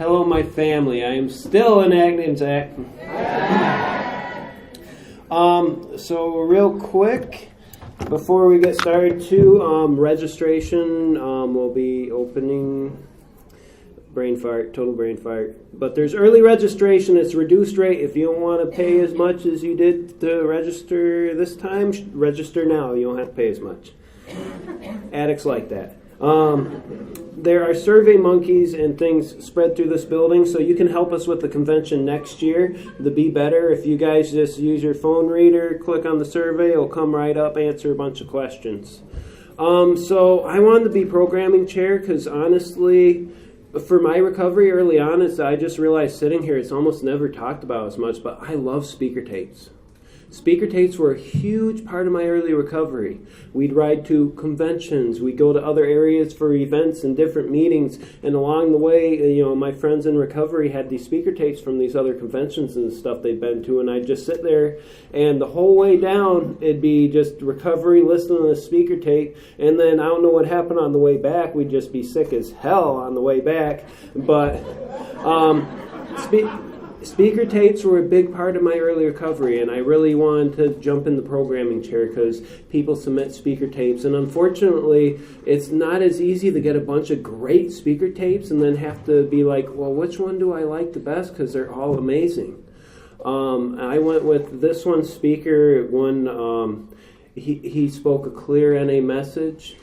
Hello, my family. I am still in Agnanzac. So real quick, before we get started too, registration will be opening. Brain fart, total brain fart. But there's early registration. It's reduced rate. If you don't want to pay as much as you did to register this time, register now. You don't have to pay as much. Addicts like that. There are survey monkeys and things spread through this building, so you can help us with the convention next year. The Be Better, if you guys just use your phone reader, click on the survey, it'll come right up, answer a bunch of questions. So I wanted to be programming chair because honestly, for my recovery early on, I just realized sitting here, it's almost never talked about as much, but I love speaker tapes. Speaker tapes were a huge part of my early recovery. We'd ride to conventions, we'd go to other areas for events and different meetings, and along the way, my friends in recovery had these speaker tapes from these other conventions and stuff they'd been to, and I'd just sit there, and the whole way down, it'd be just recovery, listening to the speaker tape, and then I don't know what happened on the way back. We'd just be sick as hell on the way back, but speaker tapes were a big part of my early recovery, and I really wanted to jump in the programming chair because people submit speaker tapes, and unfortunately, it's not as easy to get a bunch of great speaker tapes and then have to be like, well, which one do I like the best because they're all amazing. I went with this one speaker. He spoke a clear NA message.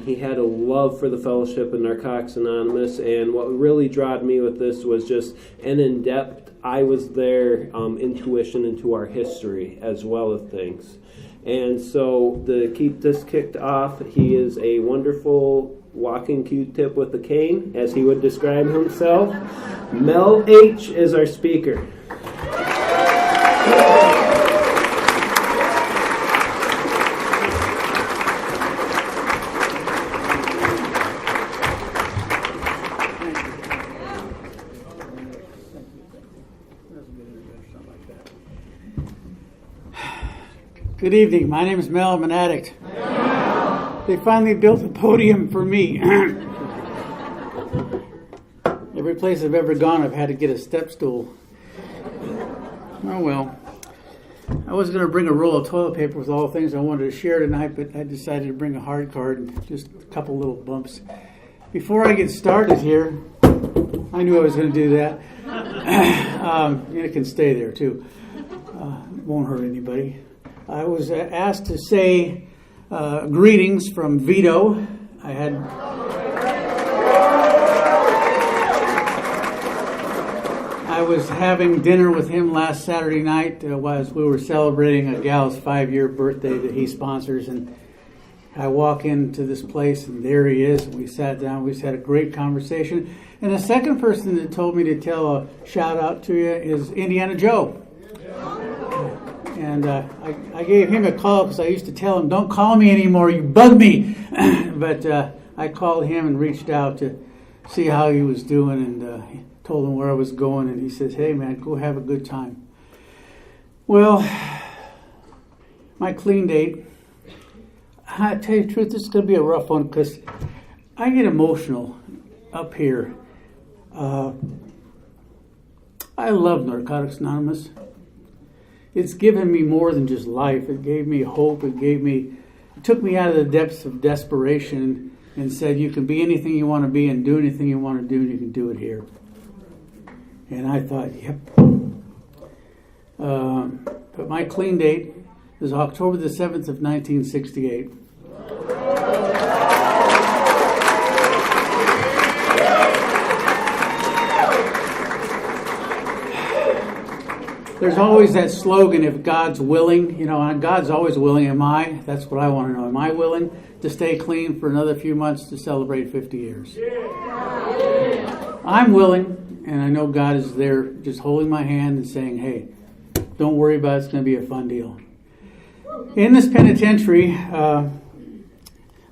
He had a love for the Fellowship of Narcotics Anonymous, and what really drawed me with this was just an in-depth, I was there, intuition into our history as well as things. And so to keep this kicked off, he is a wonderful walking Q-tip with a cane, as he would describe himself. Mel H. is our speaker. Good evening. My name is Mel. I'm an addict. They finally built a podium for me. Every place I've ever gone, I've had to get a step stool. Oh well. I was going to bring a roll of toilet paper with all the things I wanted to share tonight, but I decided to bring a hard card and just a couple little bumps. Before I get started here, I knew I was going to do that. It can stay there too. Won't hurt anybody. I was asked to say greetings from Vito. I was having dinner with him last Saturday night as we were celebrating a gal's 5-year birthday that he sponsors, and I walk into this place and there he is, and we sat down, we just had a great conversation. And the second person that told me to tell a shout out to you is Indiana Joe. And I gave him a call because I used to tell him, don't call me anymore, you bug me. But I called him and reached out to see how he was doing, and told him where I was going, and he says, hey man, go have a good time. Well, my clean date, I tell you the truth, this is going to be a rough one because I get emotional up here. I love Narcotics Anonymous. It's given me more than just life. It gave me hope. It took me out of the depths of desperation and said, you can be anything you want to be and do anything you want to do, and you can do it here. And I thought, yep. But my clean date is October the 7th of 1968. There's always that slogan, if God's willing, and God's always willing. Am I? That's what I want to know. Am I willing to stay clean for another few months to celebrate 50 years? I'm willing, and I know God is there just holding my hand and saying, hey, don't worry about it. It's going to be a fun deal. In this penitentiary, I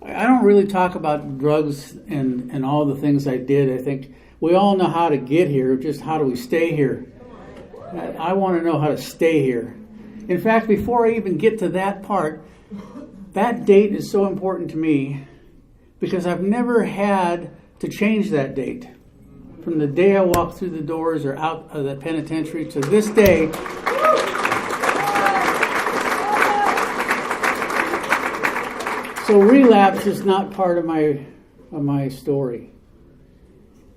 don't really talk about drugs and all the things I did. I think we all know how to get here, just how do we stay here? I want to know how to stay here. In fact, before I even get to that part, that date is so important to me because I've never had to change that date. from the day I walked through the doors or out of the penitentiary to this day. So relapse is not part of my story.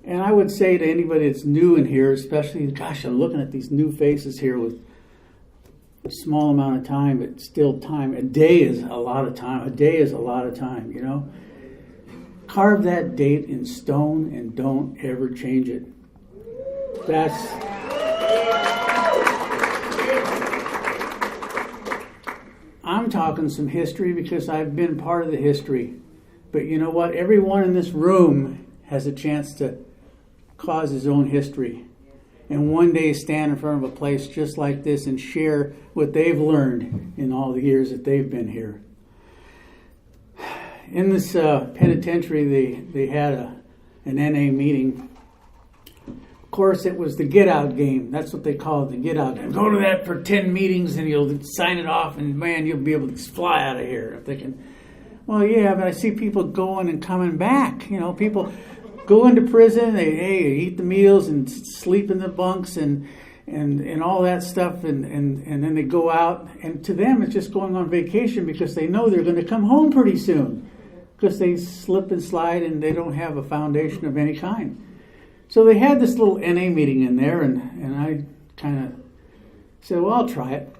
And I would say to anybody that's new in here, especially, gosh, I'm looking at these new faces here with a small amount of time, but still time. A day is a lot of time. A day is a lot of time, you know. Carve that date in stone and don't ever change it. I'm talking some history because I've been part of the history. But you know what? Everyone in this room has a chance to cause his own history. And one day stand in front of a place just like this and share what they've learned in all the years that they've been here. In this penitentiary, they had an NA meeting. Of course, it was the get-out game. That's what they call it, the get-out game. Go to that for 10 meetings and you'll sign it off and, man, you'll be able to fly out of here. I'm thinking, well, yeah, but I see people going and coming back. You know, people go into prison, they eat the meals and sleep in the bunks and all that stuff, and then they go out. And to them, it's just going on vacation because they know they're going to come home pretty soon because they slip and slide and they don't have a foundation of any kind. So they had this little NA meeting in there, and I kind of said, well, I'll try it.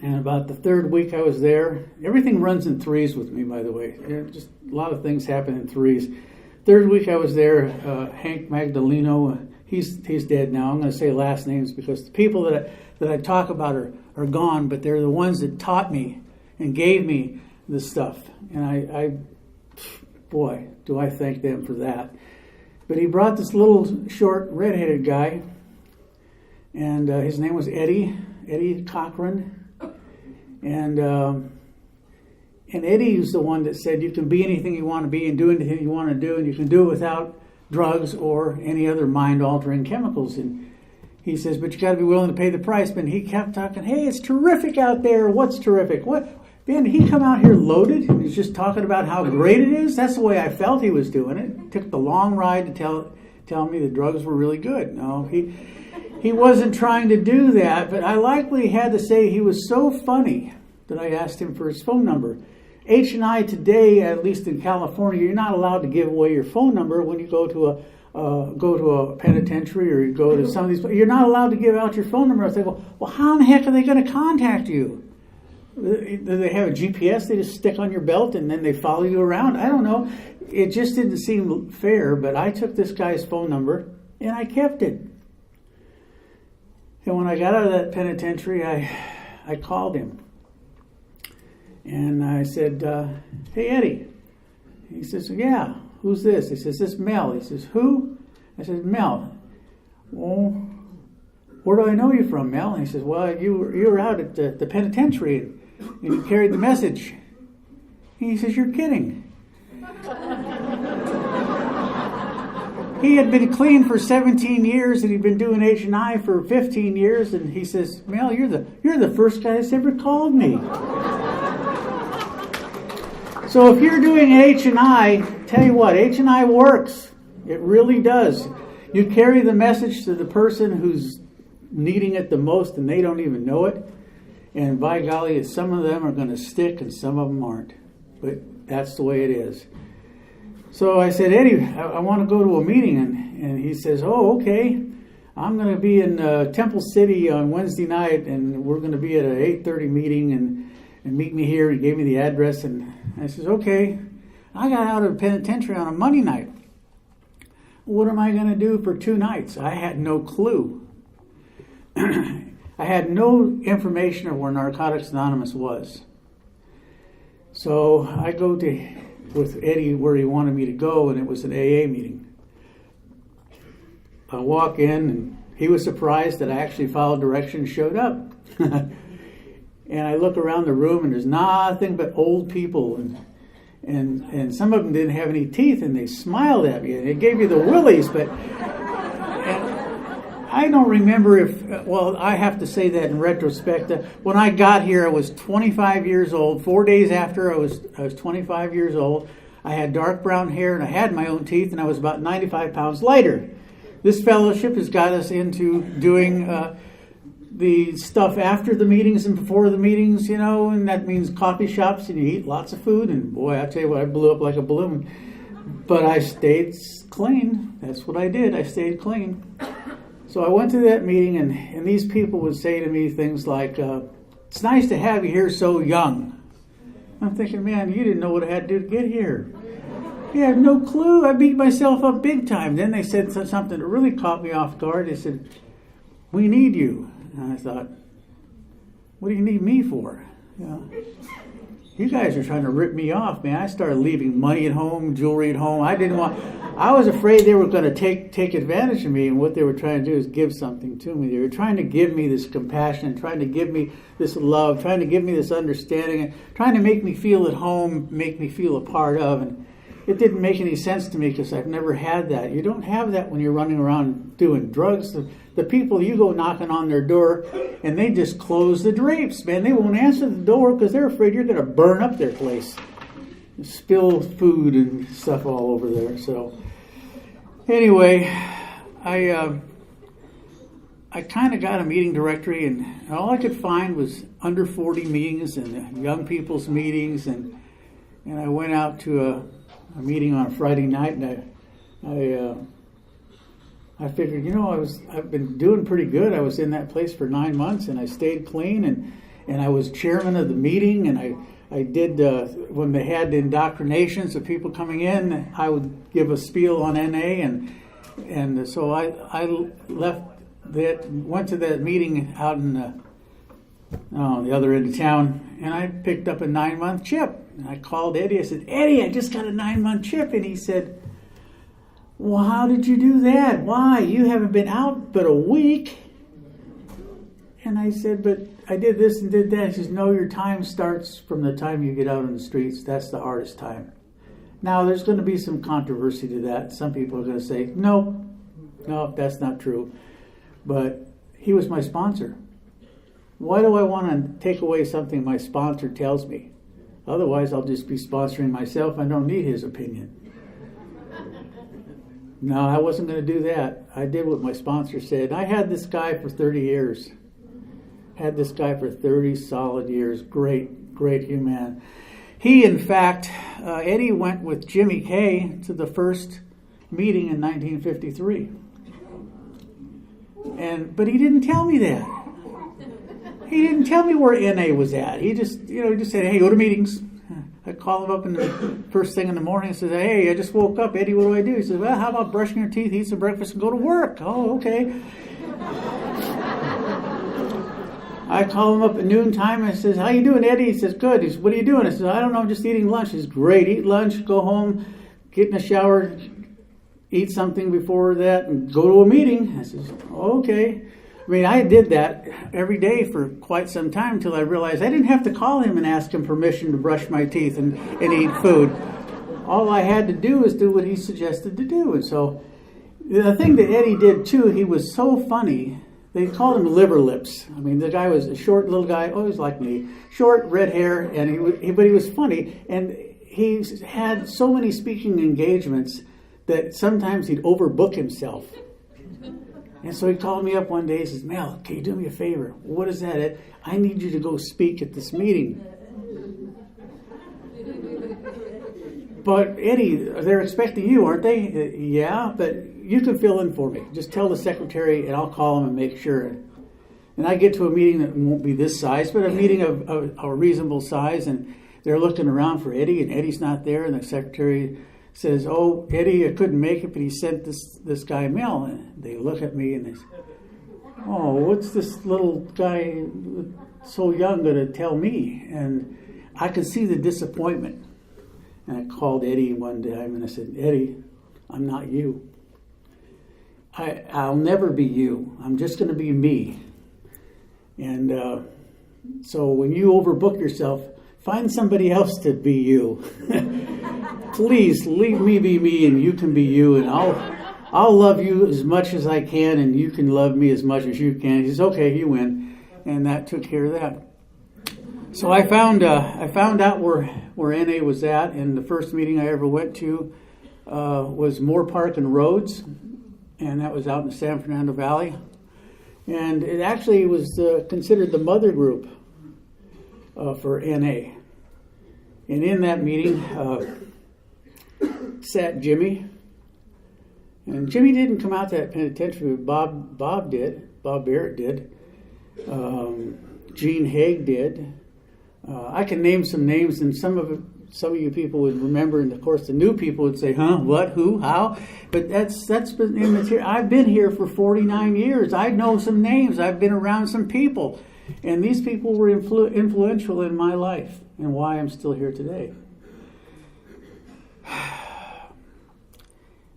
And about the third week I was there, everything runs in threes with me, by the way. Just a lot of things happen in threes. Third week I was there, Hank Magdaleno, he's dead now. I'm going to say last names because the people that I talk about are gone, but they're the ones that taught me and gave me this stuff. And I boy, do I thank them for that. But he brought this little short red-headed guy, and his name was Eddie Cochran. And Eddie was the one that said you can be anything you want to be and do anything you want to do, and you can do it without drugs or any other mind-altering chemicals. And he says, but you got to be willing to pay the price. But he kept talking, hey, it's terrific out there. What's terrific? What? Man, did he come out here loaded? And he's just talking about how great it is. That's the way I felt he was doing it. Took the long ride to tell me the drugs were really good. No, he wasn't trying to do that, but I likely had to say he was so funny that I asked him for his phone number. H&I today, at least in California, you're not allowed to give away your phone number when you go to a penitentiary or you go to some of these. You're not allowed to give out your phone number. I say, well, how in the heck are they going to contact you? Do they have a GPS they just stick on your belt and then they follow you around? I don't know. It just didn't seem fair, but I took this guy's phone number and I kept it. And when I got out of that penitentiary, I called him. And I said, hey, Eddie. He says, yeah, who's this? He says, this Mel. He says, who? I said, Mel. Well, where do I know you from, Mel? And he says, well, you were out at the penitentiary and you carried the message. And he says, you're kidding. He had been clean for 17 years and he'd been doing H&I for 15 years. And he says, Mel, you're the first guy that's ever called me. So if you're doing H&I, tell you what, H&I works. It really does. You carry the message to the person who's needing it the most and they don't even know it. And by golly, some of them are going to stick and some of them aren't. But that's the way it is. So I said, Eddie, I want to go to a meeting. And he says, oh, okay. I'm going to be in Temple City on Wednesday night and we're going to be at an 8:30 meeting and meet me here. He gave me the address and I says, okay. I got out of the penitentiary on a Monday night. What am I going to do for 2 nights? I had no clue. I had no information of where Narcotics Anonymous was. So I go with Eddie where he wanted me to go, and it was an AA meeting. I walk in, and he was surprised that I actually followed directions, showed up. And I look around the room, and there's nothing but old people, and some of them didn't have any teeth, and they smiled at me, and it gave me the willies, but I don't remember I have to say that in retrospect. When I got here, I was 25 years old. 4 days after I was 25 years old. I had dark brown hair, and I had my own teeth, and I was about 95 pounds lighter. this fellowship has got us into doing the stuff after the meetings and before the meetings, and that means coffee shops, and you eat lots of food. And boy, I tell you what, I blew up like a balloon. But I stayed clean. That's what I did. I stayed clean. So I went to that meeting, and these people would say to me things like, it's nice to have you here so young. I'm thinking, man, you didn't know what I had to do to get here. You have no clue. I beat myself up big time. Then they said something that really caught me off guard. They said, we need you. And I thought, what do you need me for? You guys are trying to rip me off, man. I started leaving money at home, jewelry at home. I was afraid they were going to take advantage of me, and what they were trying to do is give something to me. They were trying to give me this compassion, trying to give me this love, trying to give me this understanding, and trying to make me feel at home, make me feel a part of. And it didn't make any sense to me because I've never had that. You don't have that when you're running around doing drugs. The people, you go knocking on their door, and they just close the drapes, man. They won't answer the door because they're afraid you're going to burn up their place. Spill food and stuff all over there. So anyway, I kind of got a meeting directory, and all I could find was under 40 meetings and young people's meetings, and I went out to a meeting on a Friday night, and I figured, I've been doing pretty good. I was in that place for 9 months, and I stayed clean, and I was chairman of the meeting, and I did, when they had the indoctrinations of people coming in, I would give a spiel on NA, and so I left that, went to that meeting out in the other end of town, and I picked up a 9-month chip. And I called Eddie. I said, Eddie, I just got a 9-month chip. And he said, well, how did you do that? Why? You haven't been out but a week. And I said, but I did this and did that. He says, no, your time starts from the time you get out on the streets. That's the hardest time. Now, there's going to be some controversy to that. Some people are going to say, no, that's not true. But he was my sponsor. Why do I want to take away something my sponsor tells me? Otherwise, I'll just be sponsoring myself. I don't need his opinion. No, I wasn't going to do that. I did what my sponsor said. I had this guy for 30 years. Had this guy for 30 solid years. Great human man. He, in fact, Eddie went with Jimmy Kay to the first meeting in 1953. But he didn't tell me that. He didn't tell me where NA was at. He just said, hey, go to meetings. I'd call him up in the first thing in the morning and say, hey, I just woke up. Eddie, what do I do? He says, well, how about brushing your teeth, eat some breakfast, and go to work? Oh, okay. I call him up at noontime and I says, how you doing, Eddie? He says, good. He says, what are you doing? I says, I don't know, I'm just eating lunch. He says, great. Eat lunch, go home, get in the shower, eat something before that, and go to a meeting. I says, okay. I mean, I did that every day for quite some time until I realized I didn't have to call him and ask him permission to brush my teeth and eat food. All I had to do was do what he suggested to do. And so the thing that Eddie did, too, he was so funny. They called him liver lips. I mean, the guy was a short little guy, always like me, short, red hair, and but he was funny. And he had so many speaking engagements that sometimes he'd overbook himself. And so he called me up one day and says, Mel, can you do me a favor? What is that? I need you to go speak at this meeting. But Eddie, they're expecting you, aren't they? Yeah, but you can fill in for me. Just tell the secretary and I'll call him and make sure. And I get to a meeting that won't be this size, but a meeting of a reasonable size, and they're looking around for Eddie, and Eddie's not there, and the secretary says, oh, Eddie, I couldn't make it, but he sent this guy Mel. And they look at me and they say, oh, what's this little guy so young going to tell me? And I could see the disappointment. And I called Eddie one time and I said, Eddie, I'm not you. I'll never be you. I'm just going to be me. And so when you overbook yourself, find somebody else to be you. Please leave me be me and you can be you, and I'll love you as much as I can and you can love me as much as you can. He says, okay, you win. And that took care of that. So I found out where NA was at, and the first meeting I ever went to was Moore Park and Rhodes. and that was out in the San Fernando Valley. And it actually was considered the mother group for NA. And in that meeting sat Jimmy. And Jimmy didn't come out to that penitentiary, but Bob did. Bob Barrett did. Gene Haig did. I can name some names, and some of you people would remember, and of course the new people would say, huh, what, who, how? But that's been immaterial. I've been here for 49 years. I know some names. I've been around some people. And these people were influential in my life and why I'm still here today.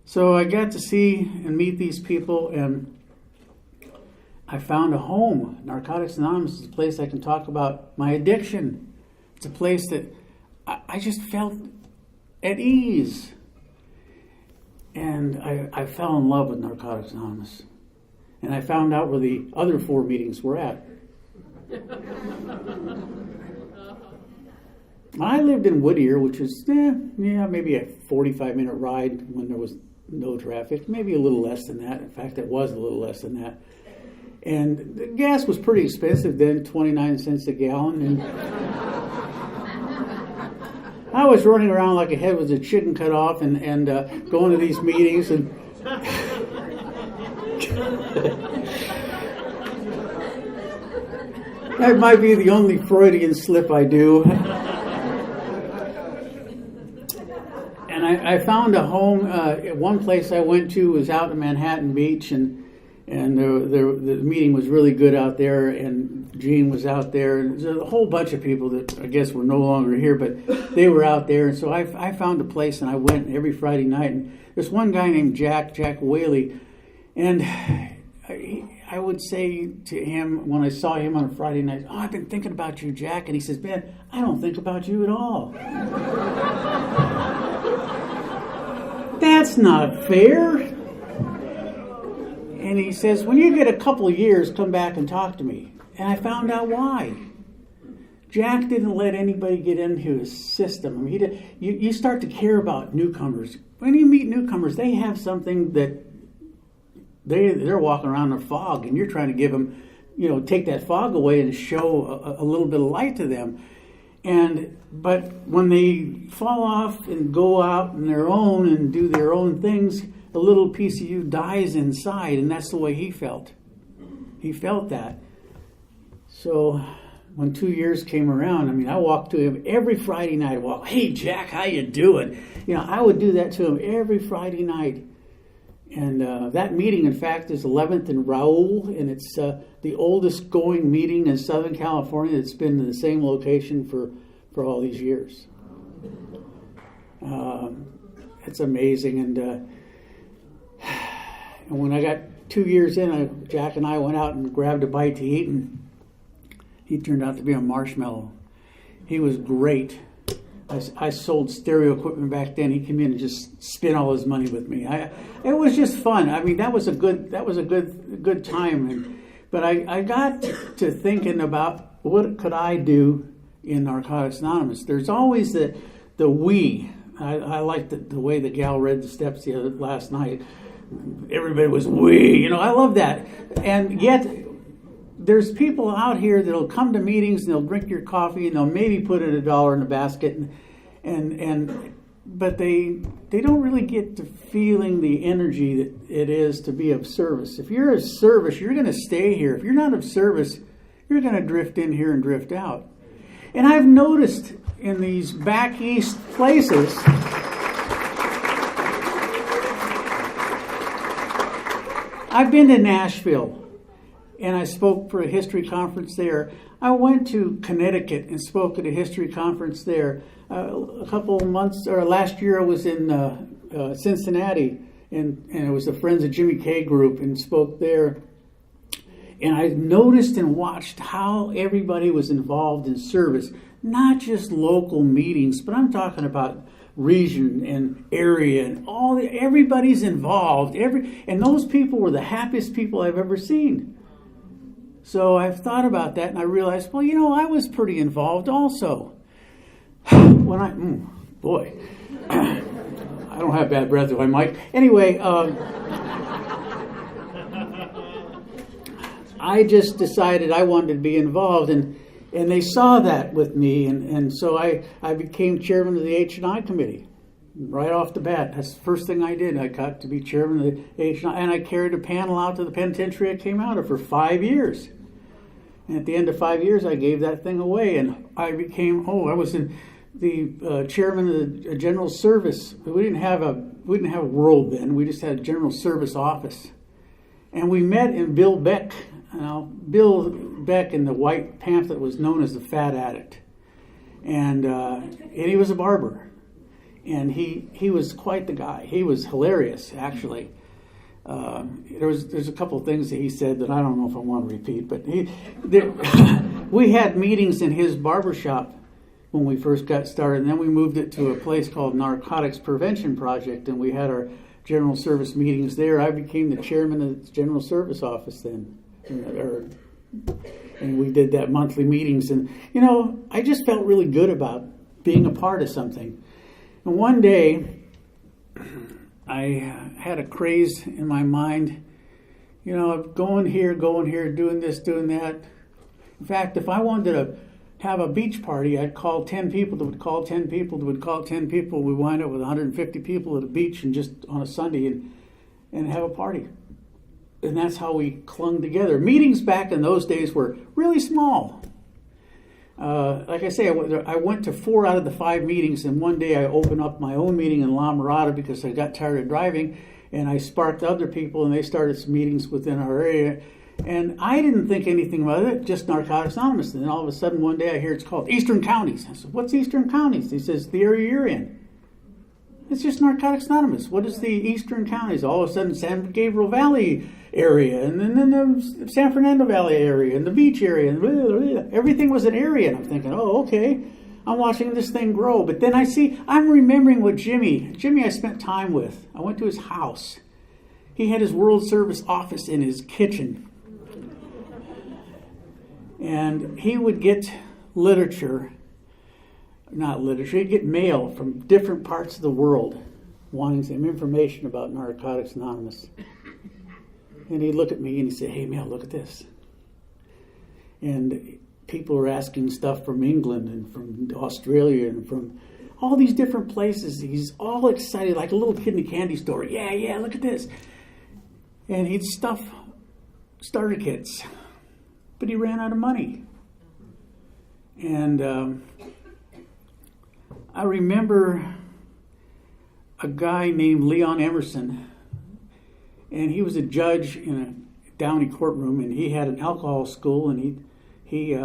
So I got to see and meet these people, and I found a home. Narcotics Anonymous is a place I can talk about my addiction. It's a place that I just felt at ease. And I fell in love with Narcotics Anonymous. And I found out where the other 4 meetings were at. I lived in Whittier, which is maybe a 45-minute ride when there was no traffic, maybe a little less than that. In fact, it was a little less than that. And the gas was pretty expensive then, 29 cents a gallon. And I was running around like a head with a chicken cut off and going to these meetings. And that might be the only Freudian slip I do. And I found a home. One place I went to was out in Manhattan Beach, and the meeting was really good out there, and Gene was out there, and there's a whole bunch of people that I guess were no longer here, but they were out there, and so I found a place, and I went every Friday night, and there's one guy named Jack Whaley, and I would say to him when I saw him on a Friday night, "Oh, I've been thinking about you, Jack," and he says, "Man, I don't think about you at all." That's not fair. And he says, when you get a couple of years, come back and talk to me. And I found out why. Jack didn't let anybody get into his system. I mean, you start to care about newcomers. When you meet newcomers, they have something that they're walking around in a fog, and you're trying to give them, take that fog away and show a little bit of light to them. But when they fall off and go out on their own and do their own things, a little piece of you dies inside, and that's the way he felt. He felt that. So when 2 years came around, I walked to him every Friday night. I walked, "Hey, Jack, how you doing?" I would do that to him every Friday night. And that meeting, in fact, is 11th and Raoul, and it's the oldest going meeting in Southern California that's been in the same location for all these years. It's amazing. And when I got 2 years in, Jack and I went out and grabbed a bite to eat, and he turned out to be a marshmallow. He was great. I sold stereo equipment back then. He came in and just spent all his money with me. It was just fun. That was a good time. But I got to thinking about what could I do in Narcotics Anonymous. There's always the we. I liked the way the gal read the steps last night. Everybody was we. I love that. And yet, there's people out here that'll come to meetings and they'll drink your coffee and they'll maybe put in $1 in the basket, but they don't really get to feeling the energy that it is to be of service. If you're of service, you're going to stay here. If you're not of service, you're going to drift in here and drift out. And I've noticed in these back east places, I've been to Nashville, and I spoke for a history conference there. I went to Connecticut and spoke at a history conference there. A couple of months, or last year, I was in Cincinnati, and it was the Friends of Jimmy K group, and spoke there. And I noticed and watched how everybody was involved in service, not just local meetings, but I'm talking about region and area and everybody's involved. And those people were the happiest people I've ever seen. So I've thought about that, and I realized, I was pretty involved also. When I don't have bad breath, do I, Mike? Anyway, I just decided I wanted to be involved, and they saw that with me, and so I became chairman of the H&I committee right off the bat. That's the first thing I did. I got to be chairman of the H&I, and I carried a panel out to the penitentiary I came out of for 5 years. And at the end of 5 years, I gave that thing away, and I became, I was in the chairman of the general service. We didn't have a world then. We just had a general service office. And we met in Bill Beck. Bill Beck in the white pamphlet was known as the Fat Addict. And he was a barber. And he was quite the guy. He was hilarious, actually. There's a couple of things that he said that I don't know if I want to repeat, but we had meetings in his barbershop when we first got started, and then we moved it to a place called Narcotics Prevention Project, and we had our general service meetings there. I became the chairman of the general service office then, and we did that monthly meetings, and I just felt really good about being a part of something. And one day I had a craze in my mind, going here, doing this, doing that. In fact, if I wanted to have a beach party, I'd call 10 people that would call 10 people that would call 10 people. We wind up with 150 people at a beach and just on a Sunday and have a party. And that's how we clung together. Meetings back in those days were really small. Like I say, I went to 4 out of the 5 meetings, and one day I opened up my own meeting in La Mirada because I got tired of driving, and I sparked other people, and they started some meetings within our area. And I didn't think anything about it, just Narcotics Anonymous. And then all of a sudden one day I hear it's called Eastern Counties. I said, what's Eastern Counties? He says, the area you're in. It's just Narcotics Anonymous. What is the Eastern Counties? All of a sudden San Gabriel Valley area, and then the San Fernando Valley area, and the beach area, and blah, blah, blah. Everything was an area. And I'm thinking, okay, I'm watching this thing grow. But then I'm remembering what Jimmy I spent time with. I went to his house. He had his World Service office in his kitchen. And he would get he'd get mail from different parts of the world wanting some information about Narcotics Anonymous. And he'd look at me and he'd say, hey, Mel, look at this. And people were asking stuff from England and from Australia and from all these different places. He's all excited, like a little kid in a candy store. Yeah, look at this. And he'd stuff starter kits. But he ran out of money. And I remember a guy named Leon Emerson, and he was a judge in a Downey courtroom, and he had an alcohol school, and he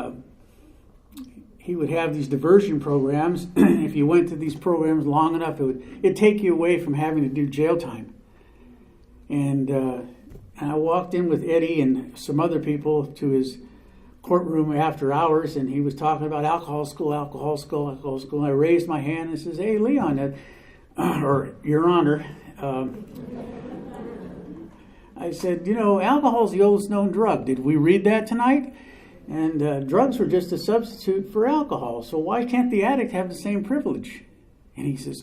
would have these diversion programs. If you went to these programs long enough, it'd take you away from having to do jail time. And I walked in with Eddie and some other people to his courtroom after hours, and he was talking about alcohol school. I raised my hand and says, hey, Leon, or Your Honor, I said, alcohol's the oldest known drug. Did we read that tonight? And drugs were just a substitute for alcohol, so why can't the addict have the same privilege? And he says,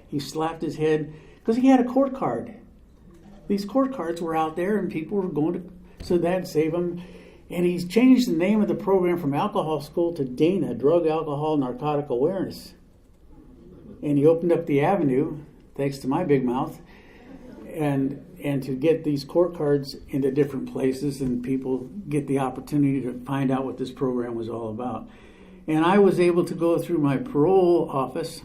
he slapped his head, because he had a court card. These court cards were out there, and people were going to, so that'd save them. And he's changed the name of the program from alcohol school to DANA, Drug, Alcohol, Narcotic Awareness. And he opened up the avenue, thanks to my big mouth, and to get these court cards into different places, and people get the opportunity to find out what this program was all about. And I was able to go through my parole office.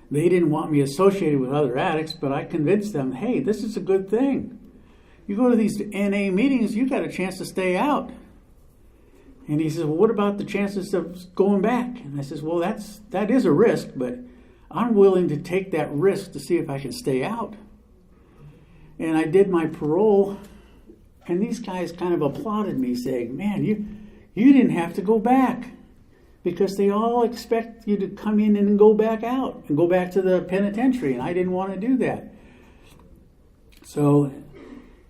They didn't want me associated with other addicts, but I convinced them, hey, this is a good thing. You go to these NA meetings, you got a chance to stay out. And he says, well, what about the chances of going back? And I says, well, that is a risk, but I'm willing to take that risk to see if I can stay out. And I did my parole, and these guys kind of applauded me, saying, man, you didn't have to go back, because they all expect you to come in and go back out and go back to the penitentiary, and I didn't want to do that. So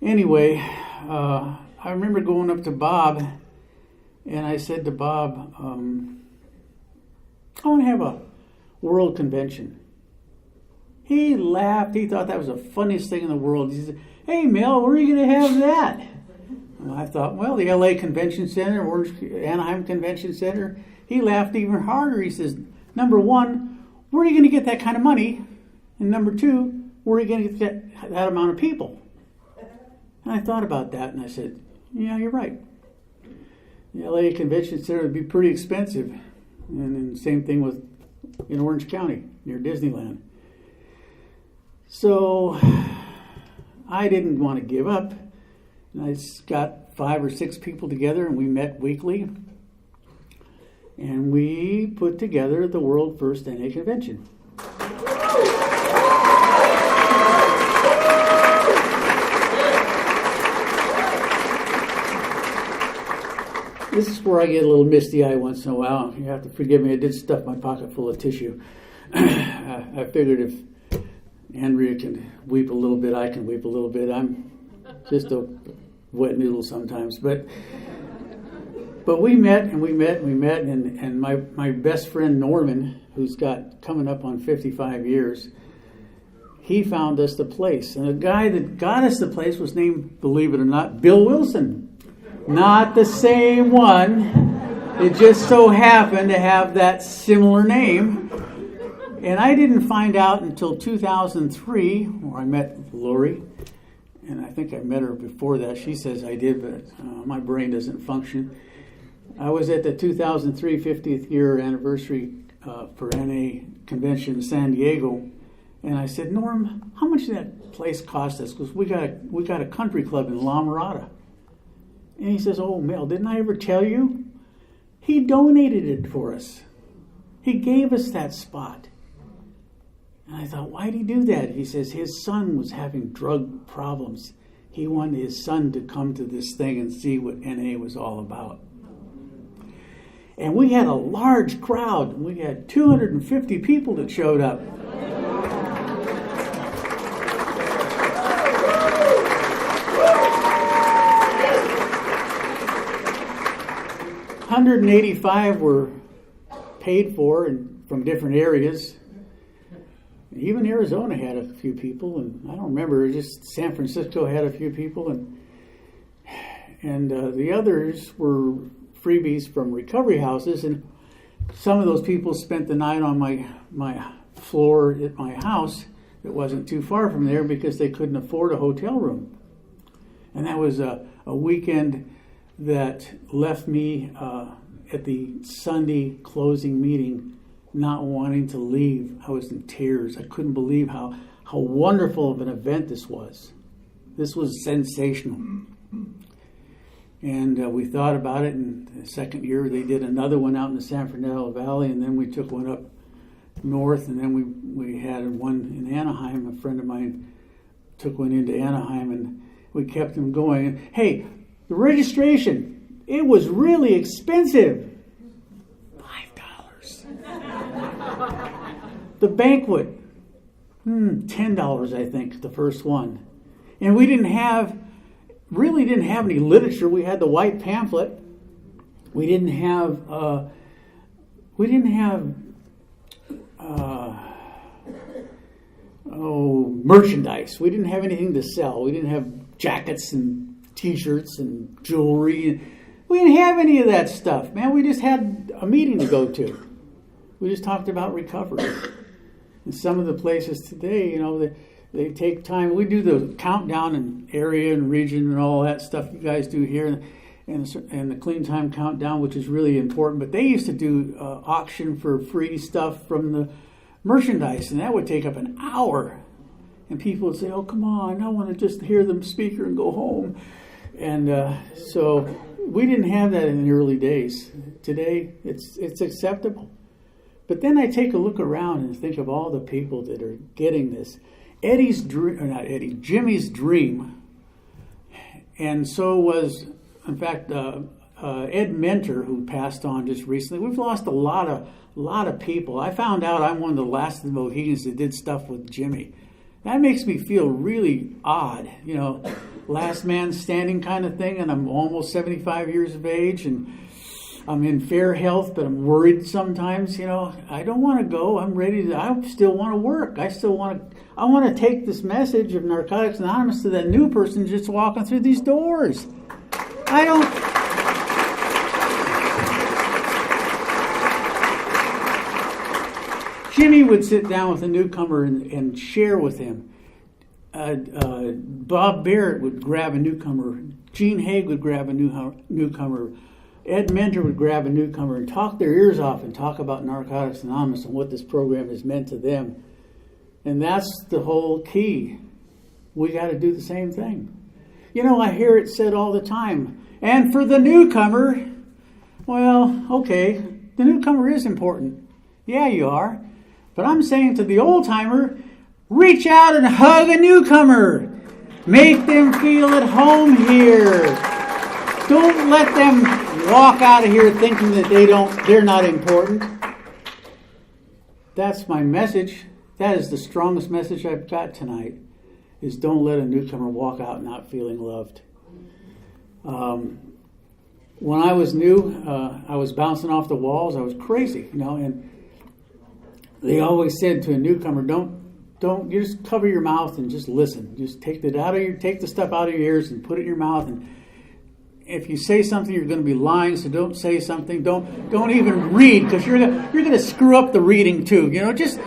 anyway, I remember going up to Bob, and I said to Bob, I want to have a world convention. He laughed. He thought that was the funniest thing in the world. He said, hey, Mel, where are you going to have that? Well, I thought, well, the LA Convention Center, Anaheim Convention Center. He laughed even harder. He says, number one, where are you going to get that kind of money? And number two, where are you going to get that amount of people? And I thought about that, and I said, yeah, you're right. The LA Convention Center would be pretty expensive. And then same thing in Orange County, near Disneyland. So I didn't want to give up. And I got 5 or 6 people together, and we met weekly. And we put together the world first NA convention. This is where I get a little misty-eyed once in a while. You have to forgive me. I did stuff my pocket full of tissue. I figured if Andrea can weep a little bit, I can weep a little bit. I'm just a wet noodle sometimes. But we met, and my best friend Norman, who's got coming up on 55 years, he found us the place. And the guy that got us the place was named, believe it or not, Bill Wilson. Not the same one. It just so happened to have that similar name. And I didn't find out until 2003, where I met Lori. And I think I met her before that. She says I did, but my brain doesn't function. I was at the 2003 50th year anniversary for NA convention in San Diego. And I said, Norm, how much did that place cost us? Because we got a country club in La Mirada. And he says, oh, Mel, didn't I ever tell you? He donated it for us. He gave us that spot. And I thought, why'd he do that? He says his son was having drug problems. He wanted his son to come to this thing and see what NA was all about. And we had a large crowd. We had 250 people that showed up. 185 were paid for and from different areas. Even Arizona had a few people, and I don't remember, just San Francisco had a few people, and the others were freebies from recovery houses, and some of those people spent the night on my floor at my house. It wasn't too far from there because they couldn't afford a hotel room. And that was a weekend that left me at the Sunday closing meeting not wanting to leave. I was in tears. I couldn't believe how wonderful of an event this was. This was sensational. And we thought about it, and the second year they did another one out in the San Fernando Valley, and then we took one up north, and then we had one in Anaheim. A friend of mine took one into Anaheim, and we kept them going. Hey, the registration, it was really expensive. $5. The banquet, $10, I think, the first one. And we really didn't have any literature. We had the white pamphlet. We didn't have merchandise. We didn't have anything to sell. We didn't have jackets and T-shirts and jewelry. We didn't have any of that stuff, man. We just had a meeting to go to. We just talked about recovery. And some of the places today, they take time. We do the countdown and area and region and all that stuff you guys do here, and the clean time countdown, which is really important. But they used to do auction for free stuff from the merchandise, and that would take up an hour. And people would say, "Oh, come on! I want to just hear them speaker and go home." And so we didn't have that in the early days. Today, it's acceptable. But then I take a look around and think of all the people that are getting this. Jimmy's dream, and so was, in fact, Ed Mentor, who passed on just recently. We've lost a lot of people. I found out I'm one of the last of the Mohegans that did stuff with Jimmy. That makes me feel really odd, last man standing kind of thing, and I'm almost 75 years of age, and I'm in fair health, but I'm worried sometimes, I don't want to go. I'm ready I still want to work. I want to take this message of Narcotics Anonymous to that new person just walking through these doors. I don't. Jimmy would sit down with a newcomer and share with him. Bob Barrett would grab a newcomer. Gene Haig would grab a newcomer. Ed Mentor would grab a newcomer and talk their ears off and talk about Narcotics Anonymous and what this program has meant to them. And that's the whole key. We got to do the same thing. You know, I hear it said all the time. And for the newcomer, well, okay, the newcomer is important. Yeah, you are. But I'm saying to the old-timer, reach out and hug a newcomer. Make them feel at home here. Don't let them walk out of here thinking that they're not important. That's my message. That is the strongest message I've got tonight, is don't let a newcomer walk out not feeling loved. When I was new, I was bouncing off the walls. I was crazy, and they always said to a newcomer, don't you just cover your mouth and just listen. Just take the stuff out of your ears and put it in your mouth. And if you say something, you're going to be lying. So don't say something. Don't even read, because you're going to screw up the reading too. Just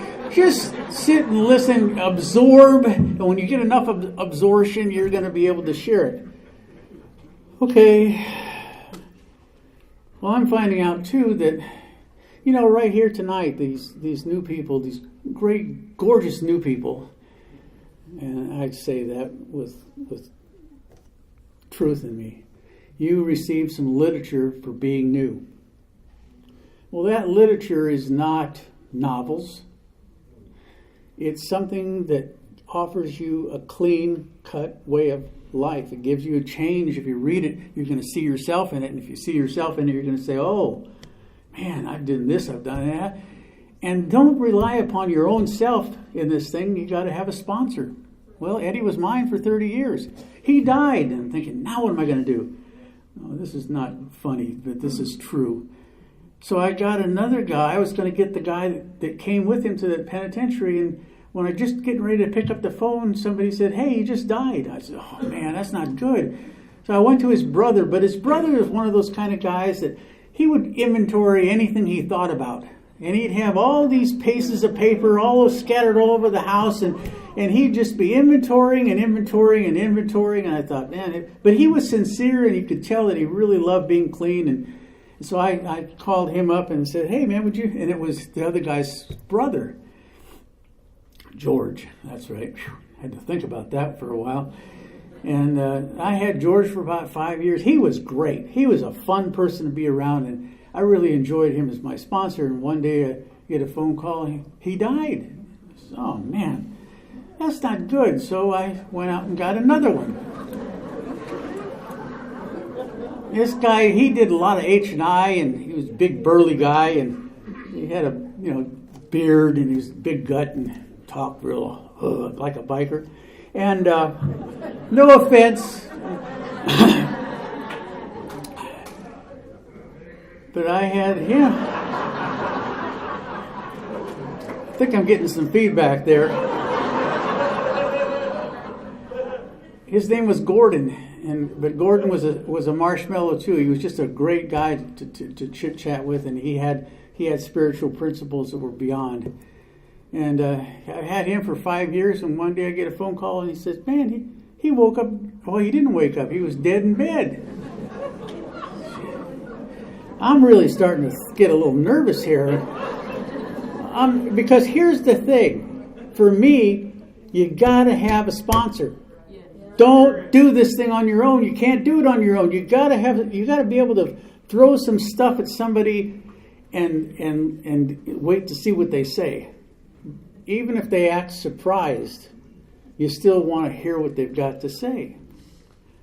sit and listen, absorb. And when you get enough absorption, you're going to be able to share it. Okay. Well, I'm finding out too that, right here tonight, these new people, these great, gorgeous new people, and I'd say that with truth in me, you received some literature for being new. Well, that literature is not novels. It's something that offers you a clean-cut way of life. It gives you a change. If you read it, you're going to see yourself in it. And if you see yourself in it, you're going to say, oh, man, I've done this, I've done that. And don't rely upon your own self in this thing. You got to have a sponsor. Well, Eddie was mine for 30 years. He died. And I'm thinking, now what am I going to do? Oh, this is not funny, but this is true. So I got another guy. I was going to get the guy that came with him to the penitentiary. And when I just getting ready to pick up the phone, somebody said, hey, he just died. I said, oh, man, that's not good. So I went to his brother. But his brother is one of those kind of guys that he would inventory anything he thought about. And he'd have all these pieces of paper all scattered all over the house. And he'd just be inventorying. And I thought, man. But he was sincere, and you could tell that he really loved being clean. And so I called him up and said, hey, man, would you? And it was the other guy's brother, George. That's right. Whew. I had to think about that for a while. And I had George for about 5 years. He was great. He was a fun person to be around, and I really enjoyed him as my sponsor. And one day I get a phone call. He died. Oh, man, that's not good. So I went out and got another one. This guy, he did a lot of H&I, and he was a big burly guy, and he had a beard, and he was a big gut, and talked real like a biker. And no offense, but I had him. I think I'm getting some feedback there. His name was Gordon, but Gordon was a marshmallow too. He was just a great guy to chit chat with, and he had spiritual principles that were beyond. And I had him for 5 years, and one day I get a phone call, and he says, man, he woke up. Well, he didn't wake up. He was dead in bed. I'm really starting to get a little nervous here. Because here's the thing. For me, you got to have a sponsor. Don't do this thing on your own. You can't do it on your own. You got to be able to throw some stuff at somebody and wait to see what they say. Even if they act surprised, you still want to hear what they've got to say.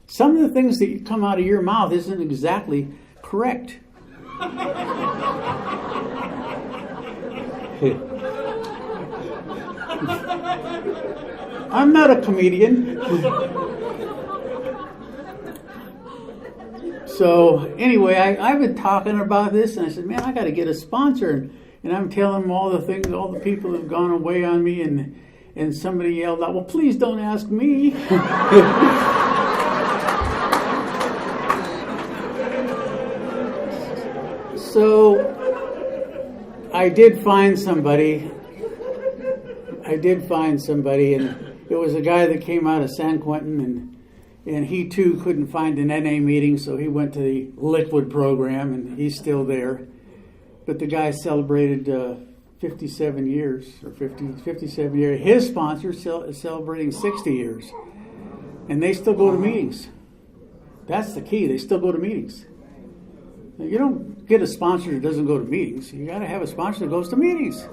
Some of the things that come out of your mouth isn't exactly correct. I'm not a comedian. So anyway, I've been talking about this, and I said, man, I got to get a sponsor. And I'm telling them all the things, all the people that have gone away on me, and somebody yelled out, well, please don't ask me. So I did find somebody, and it was a guy that came out of San Quentin, and he too couldn't find an NA meeting, so he went to the Liquid program, and he's still there. But the guy celebrated 57 years, or 57 years. His sponsor is celebrating 60 years, and they still go to meetings. That's the key. They still go to meetings. Now, you don't get a sponsor that doesn't go to meetings. You got to have a sponsor that goes to meetings.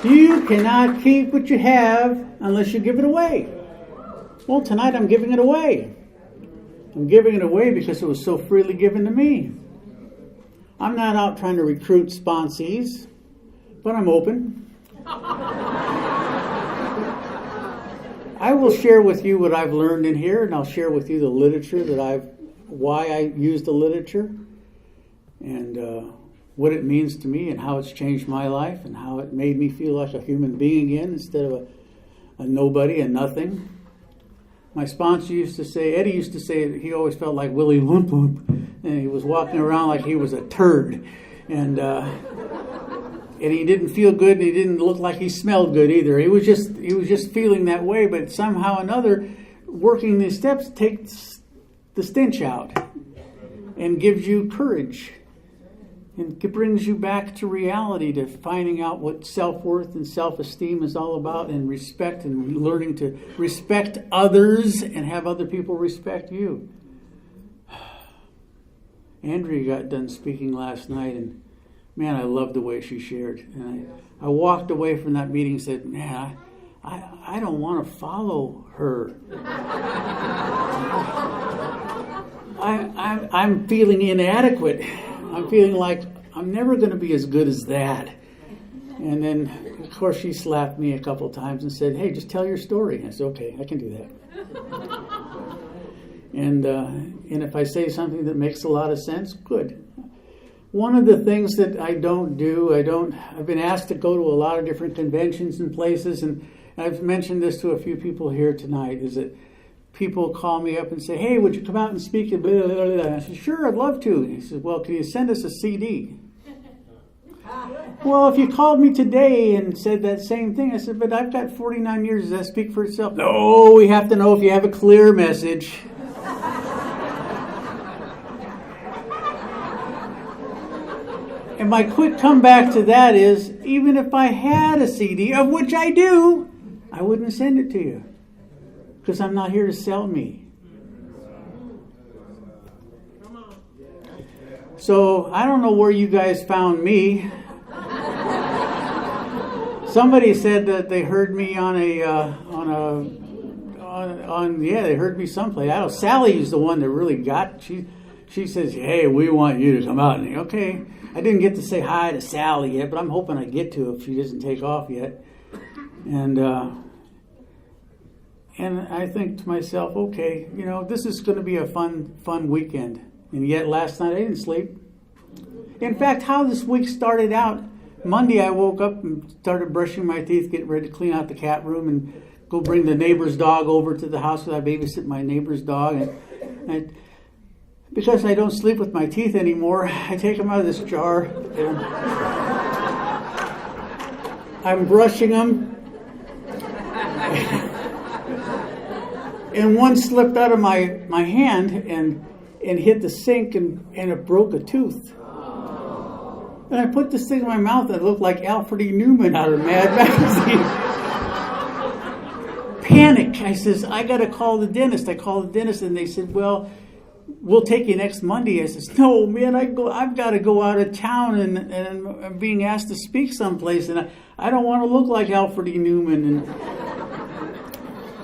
You cannot keep what you have unless you give it away. Well, tonight I'm giving it away. I'm giving it away because it was so freely given to me. I'm not out trying to recruit sponsees, but I'm open. I will share with you what I've learned in here, and I'll share with you the literature why I use the literature, and what it means to me, and how it's changed my life, and how it made me feel like a human being again instead of a nobody, a nothing. My sponsor Eddie used to say that he always felt like Willie Lump Lump, and he was walking around like he was a turd, and he didn't feel good, and he didn't look like he smelled good either. He was just feeling that way, but somehow or another, working these steps takes the stench out and gives you courage. And it brings you back to reality, to finding out what self-worth and self-esteem is all about, and respect, and learning to respect others and have other people respect you. Andrea got done speaking last night, and man, I loved the way she shared. And I walked away from that meeting and said, man, I don't want to follow her. I'm feeling inadequate. I'm feeling like I'm never going to be as good as that. And then, of course, she slapped me a couple times and said, hey, just tell your story. I said, okay, I can do that. And if I say something that makes a lot of sense, good. One of the things that I don't do, I've been asked to go to a lot of different conventions and places, and I've mentioned this to a few people here tonight, is that people call me up and say, hey, would you come out and speak? Blah, blah, blah, blah. I said, sure, I'd love to. And he said, well, can you send us a CD? Well, if you called me today and said that same thing, I said, but I've got 49 years. Does that speak for itself? No, we have to know if you have a clear message. And my quick comeback to that is, even if I had a CD, of which I do, I wouldn't send it to you. Because I'm not here to sell me. So I don't know where you guys found me. Somebody said that they heard me they heard me someplace. I don't know, Sally's the one that really got. She says, hey, we want you to come out. And okay, I didn't get to say hi to Sally yet, but I'm hoping I get to if she doesn't take off yet. And I think to myself, okay, this is going to be a fun weekend. And yet last night I didn't sleep. In fact, how this week started out, Monday I woke up and started brushing my teeth, getting ready to clean out the cat room and go bring the neighbor's dog over to the house because I babysit my neighbor's dog. And because I don't sleep with my teeth anymore, I take them out of this jar and I'm brushing them. And one slipped out of my hand and hit the sink and it broke a tooth. And I put this thing in my mouth that looked like Alfred E. Newman out of Mad Magazine. Panic. I says, I got to call the dentist. I called the dentist and they said, well, we'll take you next Monday. I says, no, man, I've got to go out of town and I'm being asked to speak someplace and I don't want to look like Alfred E. Newman. And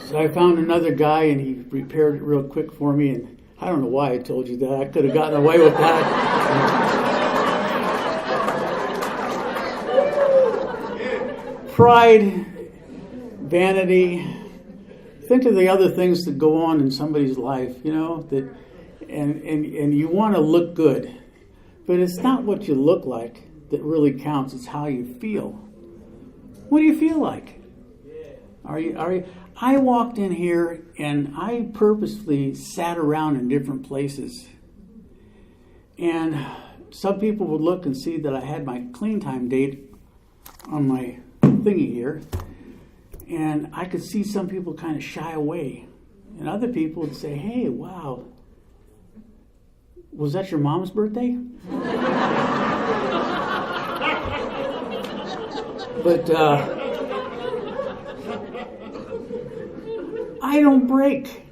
so I found another guy and he repaired it real quick for me. And I don't know why I told you that. I could have gotten away with that. Pride, vanity. Think of the other things that go on in somebody's life, that and you want to look good. But it's not what you look like that really counts, it's how you feel. What do you feel like? Are you I walked in here and I purposefully sat around in different places. And some people would look and see that I had my clean time date on my thingy here. And I could see some people kind of shy away. And other people would say, hey, wow, was that your mom's birthday? But I don't break.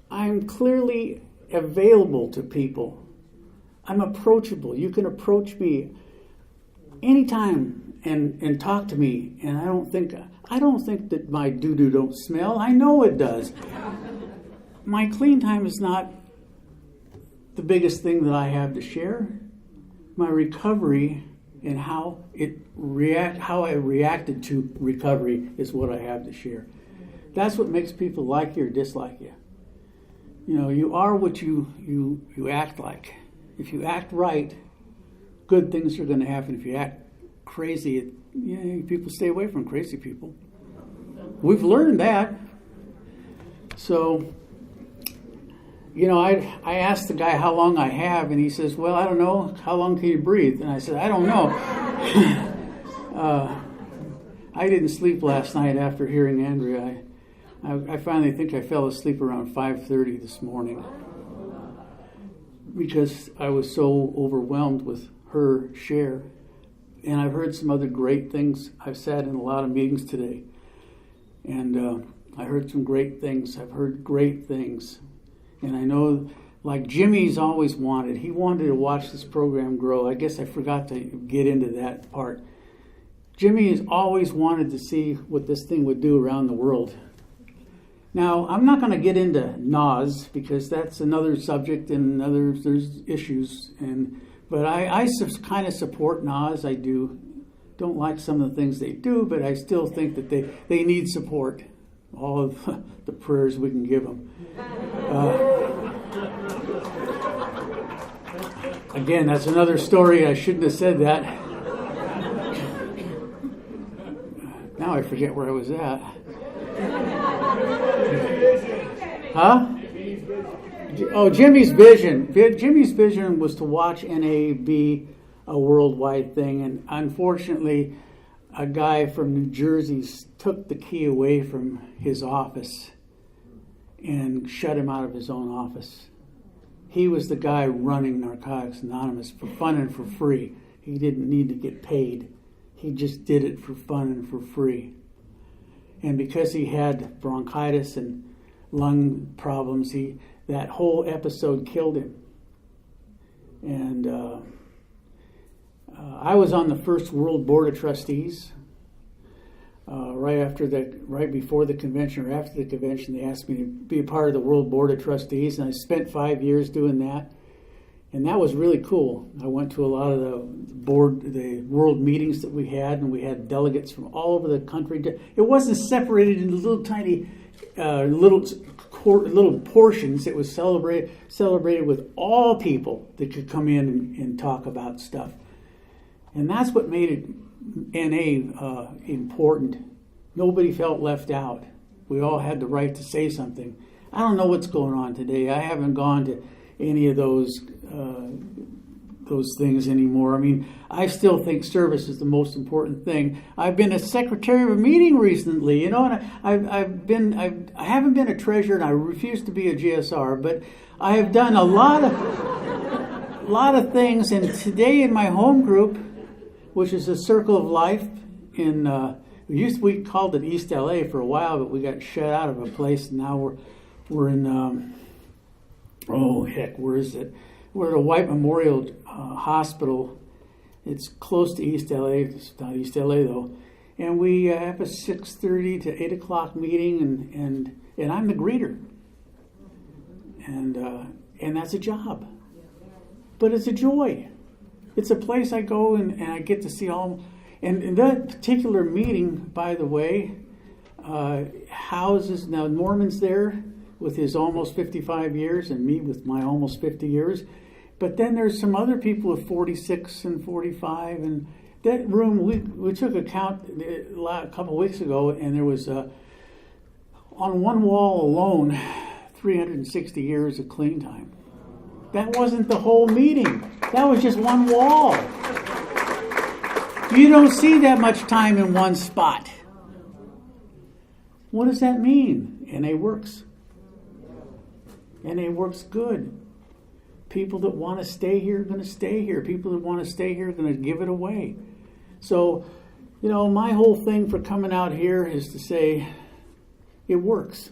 I'm clearly available to people. I'm approachable. You can approach me anytime and talk to me. And I don't think that my doo-doo don't smell. I know it does. My clean time is not the biggest thing that I have to share. My recovery and how I reacted to recovery is what I have to share. That's what makes people like you or dislike you. You know, you are what you act like. If you act right, good things are going to happen. If you act crazy, people stay away from crazy people. We've learned that. So, I asked the guy how long I have, and he says, well, I don't know. How long can you breathe? And I said, I don't know. I didn't sleep last night after hearing Andrea. I finally think I fell asleep around 5:30 this morning because I was so overwhelmed with her share. And I've heard some other great things. I've sat in a lot of meetings today, and I heard some great things. I've heard great things. And I know, like Jimmy's always wanted, he wanted to watch this program grow. I guess I forgot to get into that part. Jimmy has always wanted to see what this thing would do around the world. Now, I'm not going to get into NAS because that's another subject and there's issues. But I kind of support NAS. I don't like some of the things they do, but I still think that they need support. All of the prayers we can give them. Again, that's another story. I shouldn't have said that. Now I forget where I was at. Huh? Oh, Jimmy's vision. Jimmy's vision was to watch NA be a worldwide thing. And unfortunately, a guy from New Jersey took the key away from his office and shut him out of his own office. He was the guy running Narcotics Anonymous for fun and for free. He didn't need to get paid. He just did it for fun and for free. And because he had bronchitis and lung problems, that whole episode killed him. And I was on the first World Board of Trustees. Right before the convention or after the convention, they asked me to be a part of the World Board of Trustees, and I spent 5 years doing that. And that was really cool. I went to a lot of the world meetings that we had, and we had delegates from all over the country. It wasn't separated into little tiny little portions. It was celebrated with all people that could come in and talk about stuff. And that's what made it NA important. Nobody felt left out. We all had the right to say something. I don't know what's going on today. I haven't gone to any of those things anymore. I mean, I still think service is the most important thing. I've been a secretary of a meeting recently, and I haven't been a treasurer, and I refuse to be a GSR, but I have done a lot of things. And today in my home group, which is a circle of life we called it East LA for a while, but we got shut out of a place, and now we're in where is it? We're at a White Memorial Hospital. It's close to East LA. It's not East LA though. And we have a 6:30 to 8 o'clock meeting, and I'm the greeter. And that's a job, but it's a joy. It's a place I go and I get to see all. And in that particular meeting, by the way, houses, now Norman's there with his almost 55 years and me with my almost 50 years. But then there's some other people of 46 and 45, and that room, we took a count a couple of weeks ago, and there was, on one wall alone, 360 years of clean time. That wasn't the whole meeting. That was just one wall. You don't see that much time in one spot. What does that mean? NA works. NA works good. People that want to stay here are going to stay here. People that want to stay here are going to give it away. So, my whole thing for coming out here is to say, it works.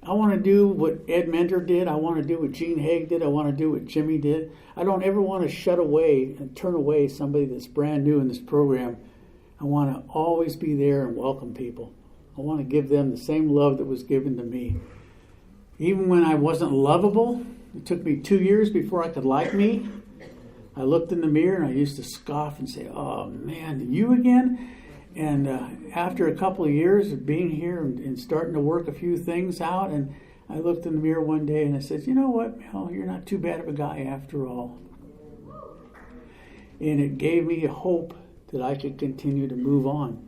I want to do what Ed Mentor did. I want to do what Gene Haig did. I want to do what Jimmy did. I don't ever want to shut away and turn away somebody that's brand new in this program. I want to always be there and welcome people. I want to give them the same love that was given to me. Even when I wasn't lovable, it took me 2 years before I could like me. I looked in the mirror and I used to scoff and say, "Oh man, you again?" And after a couple of years of being here and starting to work a few things out, and I looked in the mirror one day and I said, "You know what, Mel, you're not too bad of a guy after all." And it gave me a hope that I could continue to move on.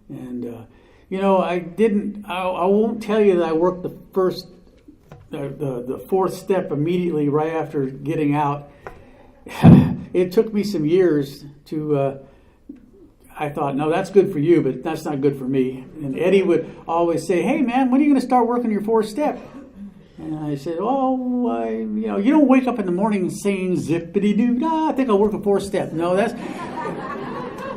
And I won't tell you that I worked the fourth step immediately right after getting out. It took me some years to, I thought, no, that's good for you, but that's not good for me. And Eddie would always say, "Hey man, when are you going to start working your fourth step?" And I said, you don't wake up in the morning saying zippity-doo-dah, I think I'll work a fourth step. No,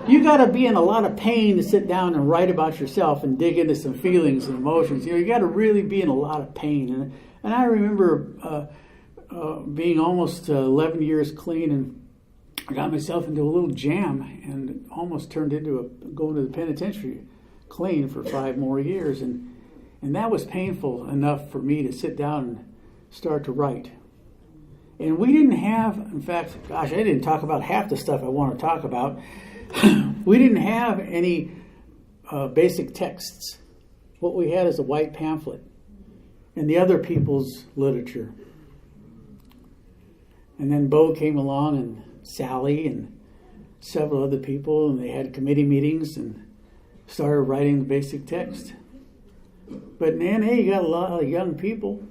you got to be in a lot of pain to sit down and write about yourself and dig into some feelings and emotions. You got to really be in a lot of pain. And I remember being almost 11 years clean, and I got myself into a little jam and almost turned into going to the penitentiary clean for 5 more years. And that was painful enough for me to sit down and start to write. And we didn't have, in fact, I didn't talk about half the stuff I want to talk about. We didn't have any basic texts. What we had is a white pamphlet and the other people's literature. And then Bo came along, and Sally and several other people, and they had committee meetings and started writing the basic text. But in NA, you got a lot of young people,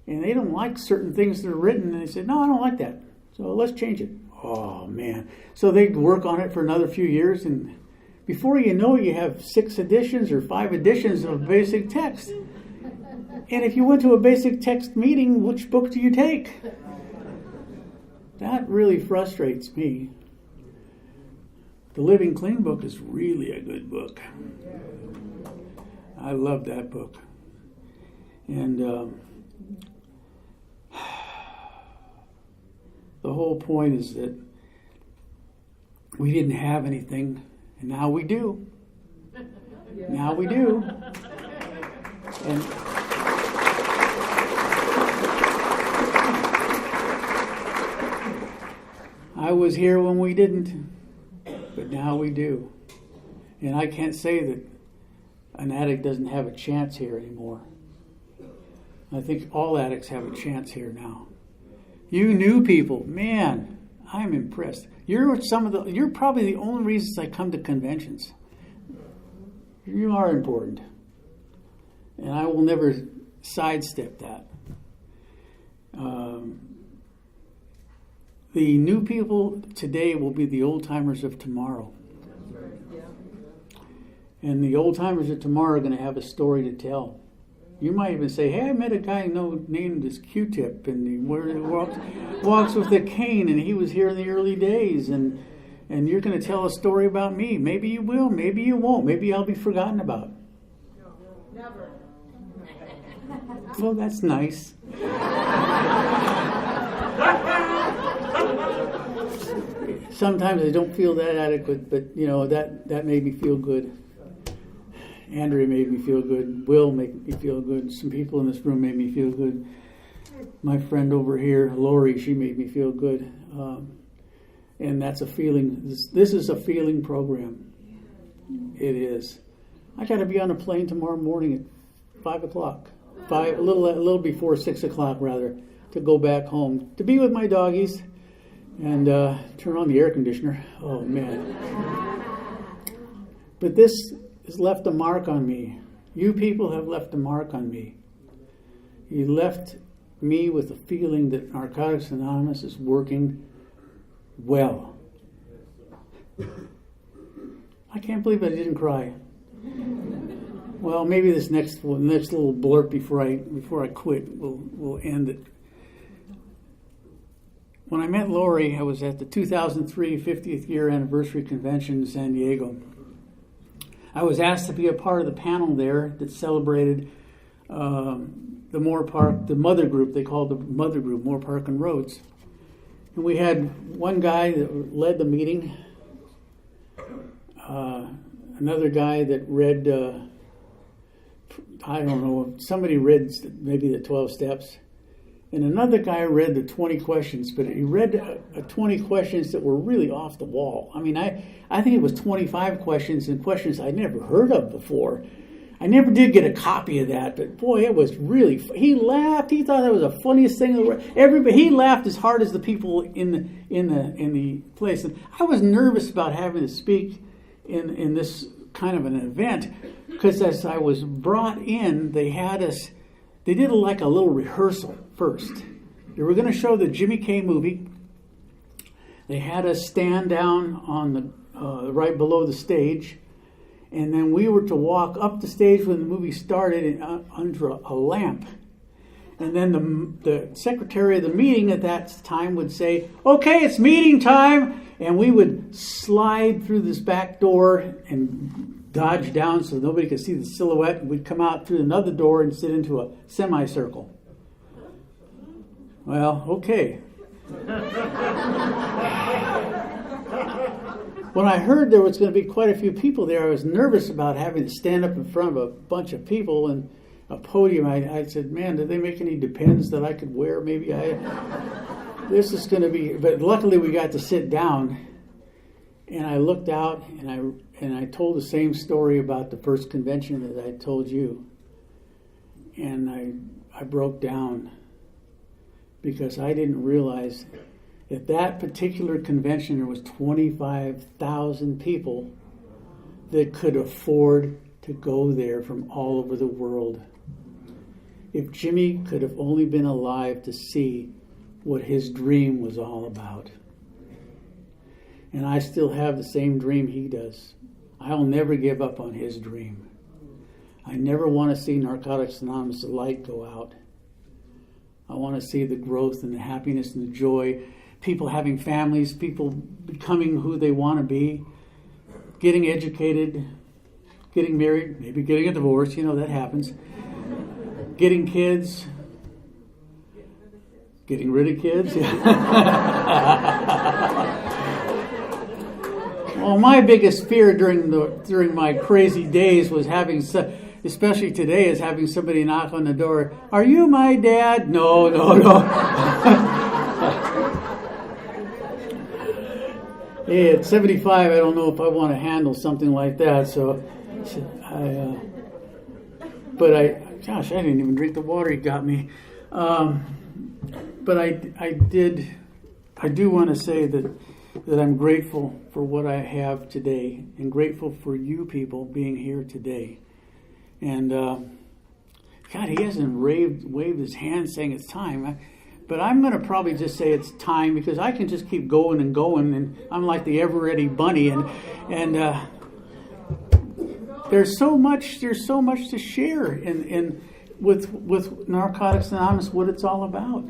and they don't like certain things that are written, and they said, "No, I don't like that, so let's change it." Oh, man. So they'd work on it for another few years, and before you know it, you have 6 editions or 5 editions of basic text. And if you went to a basic text meeting, which book do you take? That really frustrates me. The Living Clean book is really a good book. I love that book. And the whole point is that we didn't have anything, and now we do. Now we do. And I was here when we didn't, but now we do. And I can't say that an addict doesn't have a chance here anymore. I think all addicts have a chance here now. You new people, man, I'm impressed. You're probably the only reasons I come to conventions. You are important. And I will never sidestep that. The new people today will be the old timers of tomorrow. And the old timers of tomorrow are going to have a story to tell. You might even say, "Hey, I met a guy named as Q-Tip, and he walks with a cane, and he was here in the early days, and you're going to tell a story about me. Maybe you will, maybe you won't. Maybe I'll be forgotten about." Never. Well, that's nice. Sometimes I don't feel that adequate, but that made me feel good. Andrea made me feel good. Will made me feel good. Some people in this room made me feel good. My friend over here, Lori, she made me feel good. And that's a feeling. This is a feeling program. It is. I got to be on a plane tomorrow morning at 5 o'clock. A little before 6 o'clock, rather, to go back home to be with my doggies and turn on the air conditioner. Oh, man. But this has left a mark on me. You people have left a mark on me. You left me with a feeling that Narcotics Anonymous is working well. I can't believe I didn't cry. Well, maybe this next little blurb before I quit will end it. When I met Lori, I was at the 2003 50th year anniversary convention in San Diego. I was asked to be a part of the panel there that celebrated the Moore Park, the mother group. They called the mother group Moore Park and Roads. And we had one guy that led the meeting, another guy that read, I don't know, somebody read maybe the 12 steps, and another guy read the 20 questions, but he read 20 questions that were really off the wall. I mean, I think it was 25 questions and questions I'd never heard of before. I never did get a copy of that, but boy, it was really. He laughed. He thought that was the funniest thing in the world. Everybody, he laughed as hard as the people in the place. And I was nervous about having to speak in this kind of an event because as I was brought in, they did like a little rehearsal first. They were going to show the Jimmy K movie. They had us stand down on the right below the stage. And then we were to walk up the stage when the movie started under a lamp. And then the secretary of the meeting at that time would say, "Okay, it's meeting time." And we would slide through this back door and dodge down so nobody could see the silhouette. And we'd come out through another door and sit into a semicircle. Well, okay. When I heard there was going to be quite a few people there, I was nervous about having to stand up in front of a bunch of people and a podium. I said, "Man, did they make any Depends that I could wear? Maybe this is going to be." But luckily, we got to sit down, and I looked out and I told the same story about the first convention that I told you, and I broke down because I didn't realize. At that particular convention, there was 25,000 people that could afford to go there from all over the world. If Jimmy could have only been alive to see what his dream was all about. And I still have the same dream he does. I'll never give up on his dream. I never want to see Narcotics Anonymous, the light go out. I want to see the growth and the happiness and the joy. People having families, people becoming who they want to be, getting educated, getting married, maybe getting a divorce, that happens. Getting kids, getting rid of kids. Well, my biggest fear during my crazy days was having, especially today, is having somebody knock on the door. "Are you my dad?" No. Hey, at 75, I don't know if I want to handle something like that. So, gosh, I didn't even drink the water he got me. But I do want to say that I'm grateful for what I have today, and grateful for you people being here today. And God, he hasn't waved his hand saying it's time. But I'm going to probably just say it's time because I can just keep going, and I'm like the ever-ready bunny, and there's so much to share in with Narcotics Anonymous, what it's all about.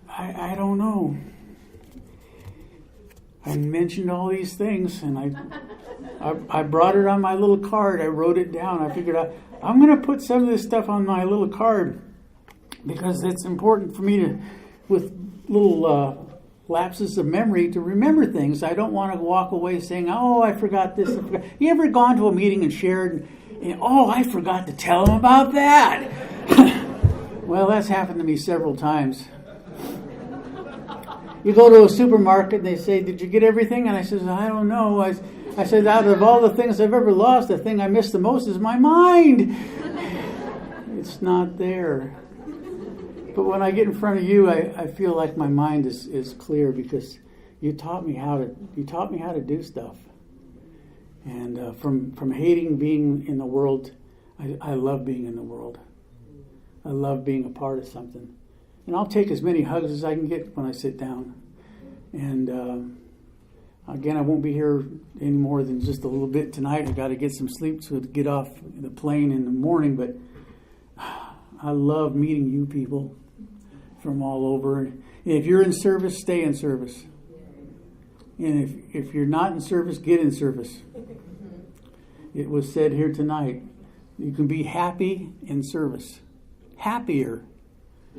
I don't know. I mentioned all these things, and I brought it on my little card. I wrote it down. I figured I'm going to put some of this stuff on my little card because it's important for me to, with little lapses of memory, to remember things. I don't want to walk away saying, "Oh, I forgot this." You ever gone to a meeting and shared, and "Oh, I forgot to tell them about that." Well, that's happened to me several times. You go to a supermarket and they say, "Did you get everything?" And I says, "I don't know." I said, "Out of all the things I've ever lost, the thing I miss the most is my mind." It's not there. But when I get in front of you, I feel like my mind is clear because you taught me how to do stuff. And from hating being in the world, I love being in the world. I love being a part of something. And I'll take as many hugs as I can get when I sit down. And again, I won't be here any more than just a little bit tonight. I got to get some sleep so to get off the plane in the morning. But I love meeting you people from all over. And if you're in service, stay in service. And if you're not in service, get in service. It was said here tonight, you can be happy in service. Happier.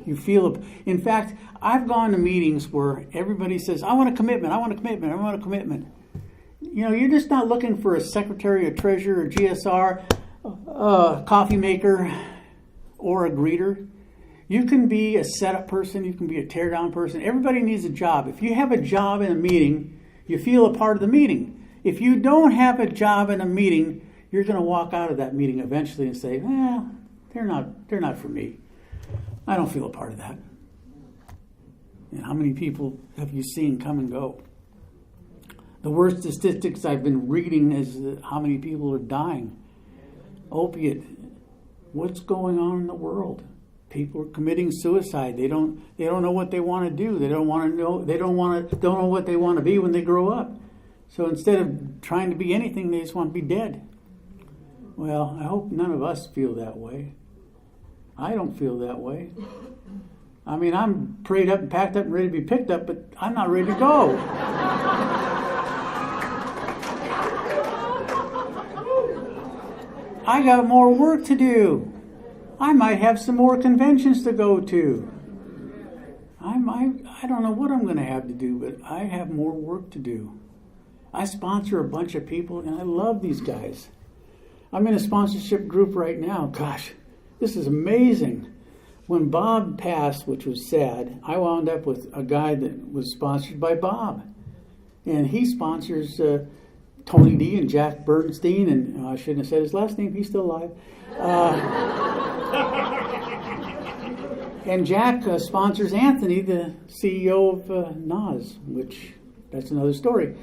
You feel, in fact, I've gone to meetings where everybody says, I want a commitment, I want a commitment, I want a commitment. You know, you're just not looking for a secretary, a treasurer, a GSR, a coffee maker, or a greeter. You can be a setup person, you can be a tear down person. Everybody needs a job. If you have a job in a meeting, you feel a part of the meeting. If you don't have a job in a meeting, you're going to walk out of that meeting eventually and say, well, they're not for me. I don't feel a part of that. And how many people have you seen come and go? The worst statistics I've been reading is how many people are dying. Opiate. What's going on in the world? People are committing suicide. They don't know what they want to do. They don't know what they want to be when they grow up. So instead of trying to be anything, they just want to be dead. Well, I hope none of us feel that way. I don't feel that way. I mean, I'm prayed up and packed up and ready to be picked up, but I'm not ready to go. I got more work to do. I might have some more conventions to go to. I don't know what I'm going to have to do, but I have more work to do. I sponsor a bunch of people, and I love these guys. I'm in a sponsorship group right now. Gosh, this is amazing. When Bob passed, which was sad, I wound up with a guy that was sponsored by Bob. And he sponsors Tony D and Jack Bernstein, and I shouldn't have said his last name, he's still alive. And Jack sponsors Anthony, the CEO of NAS, which that's another story.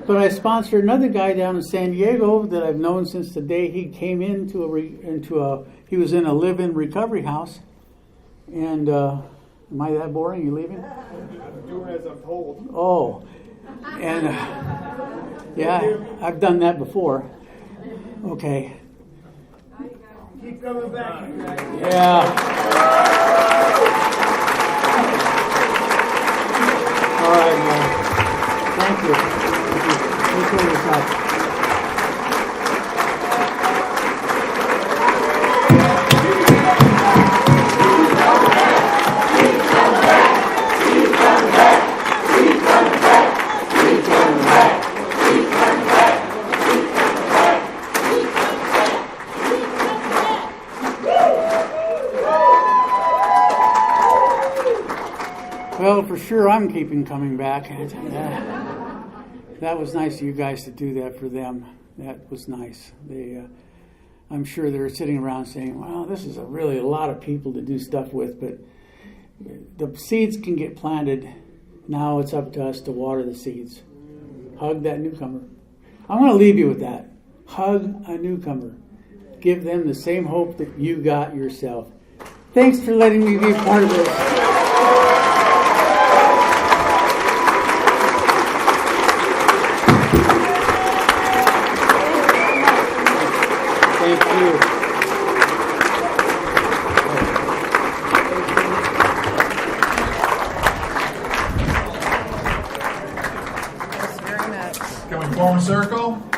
But I sponsored another guy down in San Diego that I've known since the day he came he was in a live-in recovery house. And am I that boring? You leaving? I'm doing as I'm told. Oh, and yeah, I've done that before. Okay. Keep coming back, you guys. Yeah. All right, man. Thank you. Take care of yourself. Well, for sure, I'm keeping coming back. That was nice of you guys to do that for them. That was nice. I'm sure they're sitting around saying, well, this is really a lot of people to do stuff with, but the seeds can get planted. Now it's up to us to water the seeds. Hug that newcomer. I want to leave you with that. Hug a newcomer. Give them the same hope that you got yourself. Thanks for letting me be a part of this. Thank you. Thanks very much. Can we form a circle?